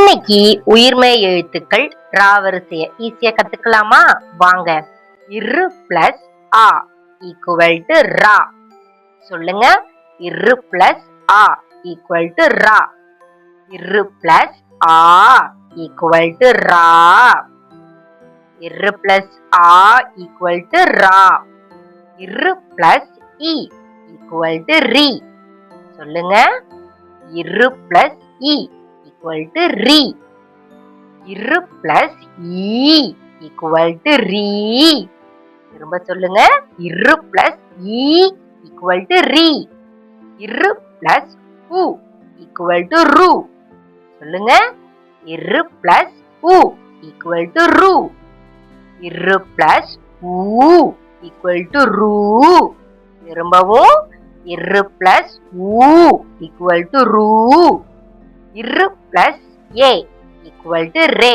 இன்னைக்கு உயிர்மை எழுத்துக்கள் ரா வரிசைய ஈஸியா கத்துக்கலாமா? வாங்க. இரு பிளஸ் ஆ ஈக்குவல் டு ரா. சொல்லுங்க. இரு பிளஸ் ஆ ஈக்குவல் டு ரா. இரு பிளஸ் ஆ ஈக்குவல் டு ரா. இரு பிளஸ் ஆ ஈக்குவல் டு ரா. இரு பிளஸ் இ ஈக்குவல் டு ரி. சொல்லுங்க. இரு பிளஸ் இ equal to ரி. இரு plus ஈ equal to ரி. திரும்ப சொல்லுங்க. இரு plus ஈ equal to ரி. இரு plus உ equal to ரு. சொல்லுங்க. இரு plus உ equal to ரு. இரு plus ஊ equal to ரு. திரும்பவும். இரு plus ஊ equal to ரு. இரு பிளஸ் ஏ ஈக்குவல் டு ரே.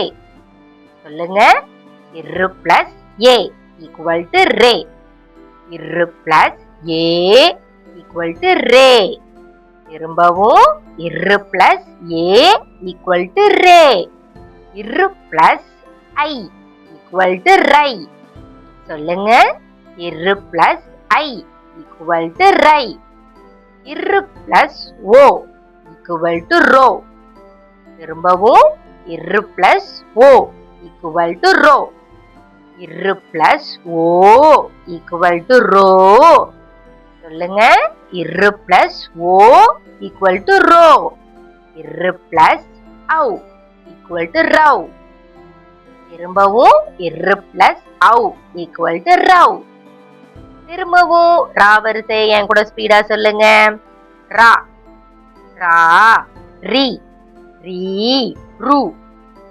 சொல்லுங்க. இரு பிளஸ் ஏ ஈக்குவல் டு ரே. இரு பிளஸ் ஏ ஈக்குவல் டு ரே. திரும்பவும். இரு பிளஸ் ஏ ஈக்குவல் டு ரே. இரு பிளஸ் ஐ ஈக்குவல் டு ரை. சொல்லுங்க. இரு பிளஸ் ஐ ஈக்குவல் டு ரை. இரு பிளஸ் ஓ equal to ரோ. திரும்பவும். இரு பிளஸ் ஓ equal to ரோ. இரு பிளஸ் ஓ equal to ரோ. சொல்லுங்க. இரு பிளஸ் ஓ equal to ரோ. இரு பிளஸ் ஔ equal to ரவ். திரும்பவும். இரு பிளஸ் ஔ equal to ரவ். திரும்பவும் ரா வரிசை என் கூட ஸ்பீடா சொல்லுங்க. ரா ரா, ரி, ரி, ரு,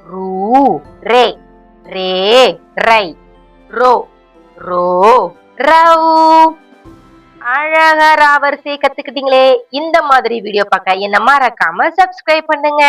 ரு, ரே, ரே, ரை, ரோ, ரோ, ரவ். அழகா ரா வரிசையை கத்துக்கிட்டீங்களே. இந்த மாதிரி வீடியோ பார்க்க என்ன மறக்காம சப்ஸ்கிரைப் பண்ணுங்க.